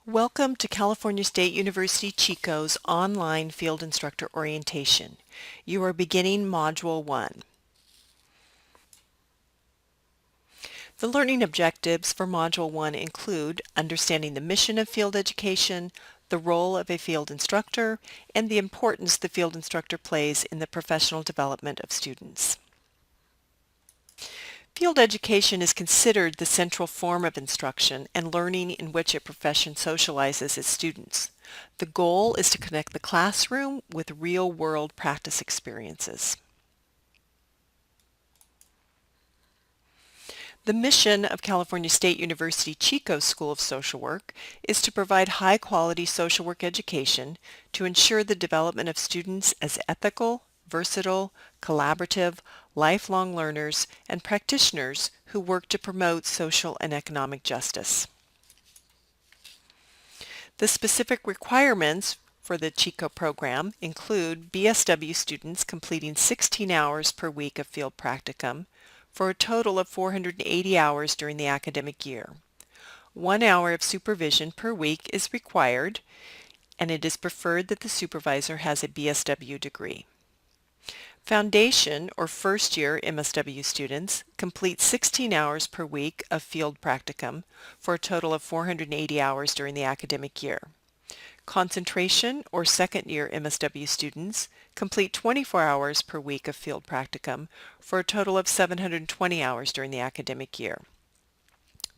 Welcome to California State University Chico's online field instructor orientation. You are beginning Module 1. The learning objectives for Module 1 include understanding the mission of field education, the role of a field instructor, and the importance the field instructor plays in the professional development of students. Field education is considered the central form of instruction and learning in which a profession socializes its students. The goal is to connect the classroom with real-world practice experiences. The mission of California State University Chico's School of Social Work is to provide high-quality social work education to ensure the development of students as ethical, versatile, collaborative, lifelong learners, and practitioners who work to promote social and economic justice. The specific requirements for the Chico program include BSW students completing 16 hours per week of field practicum for a total of 480 hours during the academic year. 1 hour of supervision per week is required, and it is preferred that the supervisor has a BSW degree. Foundation or first-year MSW students complete 16 hours per week of field practicum for a total of 480 hours during the academic year. Concentration or second-year MSW students complete 24 hours per week of field practicum for a total of 720 hours during the academic year.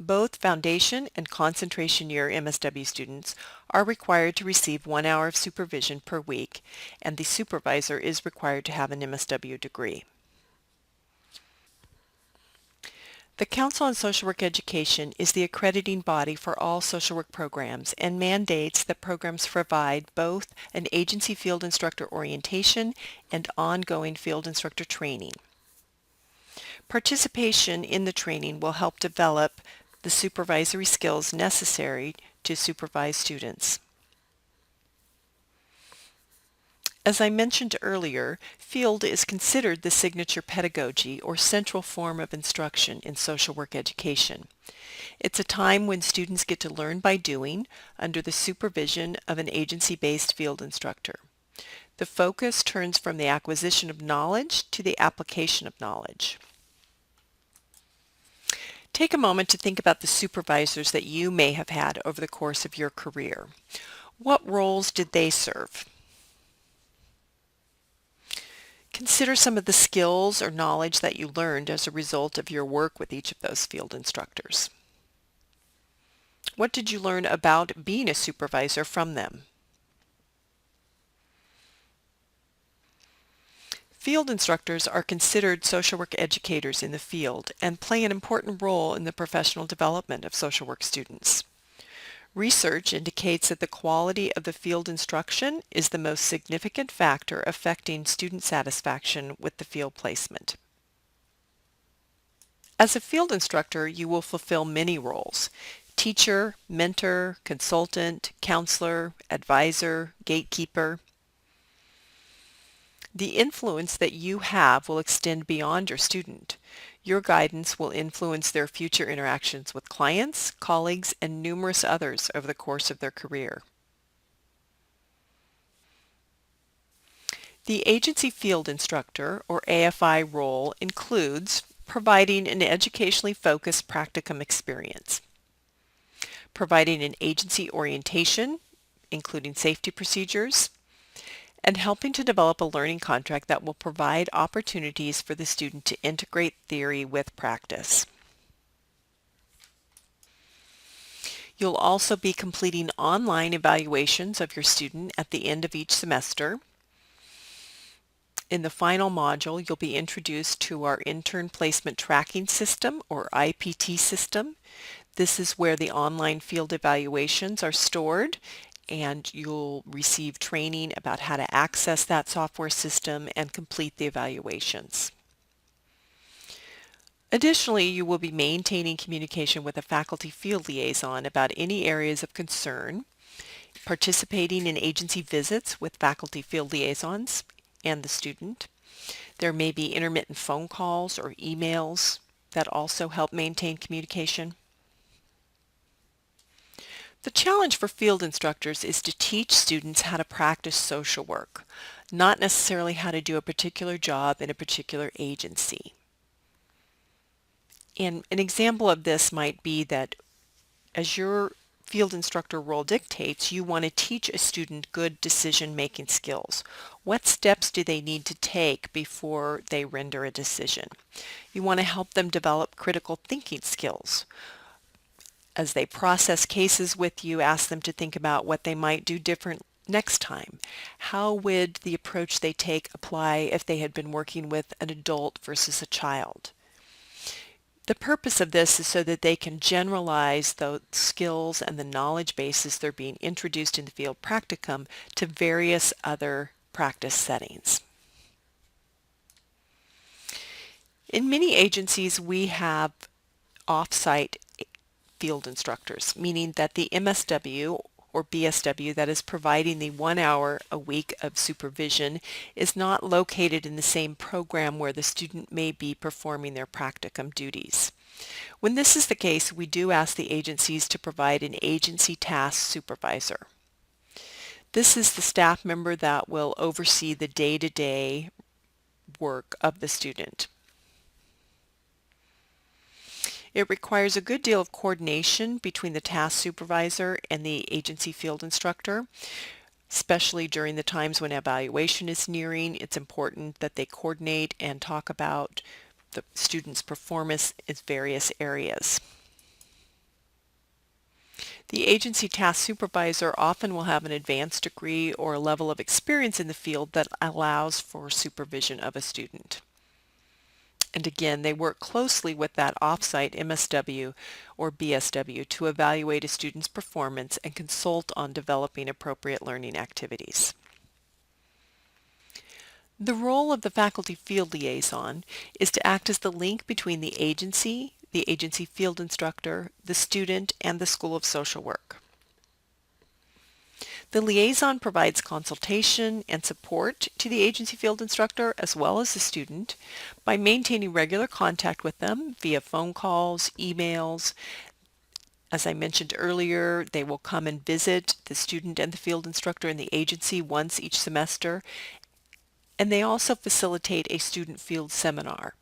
Both foundation and concentration year MSW students are required to receive 1 hour of supervision per week, and the supervisor is required to have an MSW degree. The Council on Social Work Education is the accrediting body for all social work programs and mandates that programs provide both an agency field instructor orientation and ongoing field instructor training. Participation in the training will help develop the supervisory skills necessary to supervise students. As I mentioned earlier, field is considered the signature pedagogy or central form of instruction in social work education. It's a time when students get to learn by doing under the supervision of an agency-based field instructor. The focus turns from the acquisition of knowledge to the application of knowledge. Take a moment to think about the supervisors that you may have had over the course of your career. What roles did they serve? Consider some of the skills or knowledge that you learned as a result of your work with each of those field instructors. What did you learn about being a supervisor from them? Field instructors are considered social work educators in the field and play an important role in the professional development of social work students. Research indicates that the quality of the field instruction is the most significant factor affecting student satisfaction with the field placement. As a field instructor, you will fulfill many roles: teacher, mentor, consultant, counselor, advisor, gatekeeper. The influence that you have will extend beyond your student. Your guidance will influence their future interactions with clients, colleagues, and numerous others over the course of their career. The agency field instructor, or AFI role, includes providing an educationally focused practicum experience, providing an agency orientation, including safety procedures, and helping to develop a learning contract that will provide opportunities for the student to integrate theory with practice. You'll also be completing online evaluations of your student at the end of each semester. In the final module, you'll be introduced to our Intern Placement Tracking System, or IPT system. This is where the online field evaluations are stored, and you'll receive training about how to access that software system and complete the evaluations. Additionally, you will be maintaining communication with a faculty field liaison about any areas of concern, participating in agency visits with faculty field liaisons and the student. There may be intermittent phone calls or emails that also help maintain communication. The challenge for field instructors is to teach students how to practice social work, not necessarily how to do a particular job in a particular agency. And an example of this might be that as your field instructor role dictates, you want to teach a student good decision-making skills. What steps do they need to take before they render a decision? You want to help them develop critical thinking skills. As they process cases with you, ask them to think about what they might do different next time. How would the approach they take apply if they had been working with an adult versus a child? The purpose of this is so that they can generalize the skills and the knowledge bases they're being introduced in the field practicum to various other practice settings. In many agencies, we have off-site field instructors, meaning that the MSW or BSW that is providing the 1 hour a week of supervision is not located in the same program where the student may be performing their practicum duties. When this is the case, we do ask the agencies to provide an agency task supervisor. This is the staff member that will oversee the day-to-day work of the student. It requires a good deal of coordination between the task supervisor and the agency field instructor, especially during the times when evaluation is nearing. It's important that they coordinate and talk about the student's performance in various areas. The agency task supervisor often will have an advanced degree or a level of experience in the field that allows for supervision of a student. And again, they work closely with that off-site MSW or BSW to evaluate a student's performance and consult on developing appropriate learning activities. The role of the faculty field liaison is to act as the link between the agency field instructor, the student, and the School of Social Work. The liaison provides consultation and support to the agency field instructor as well as the student by maintaining regular contact with them via phone calls, emails. As I mentioned earlier, they will come and visit the student and the field instructor in the agency once each semester, and they also facilitate a student field seminar.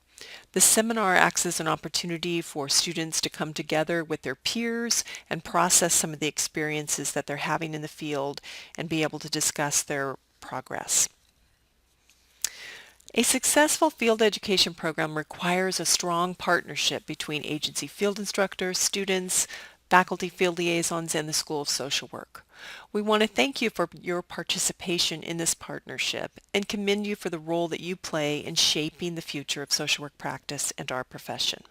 The seminar acts as an opportunity for students to come together with their peers and process some of the experiences that they're having in the field and be able to discuss their progress. A successful field education program requires a strong partnership between agency field instructors, students, faculty field liaisons, and the School of Social Work. We want to thank you for your participation in this partnership and commend you for the role that you play in shaping the future of social work practice and our profession.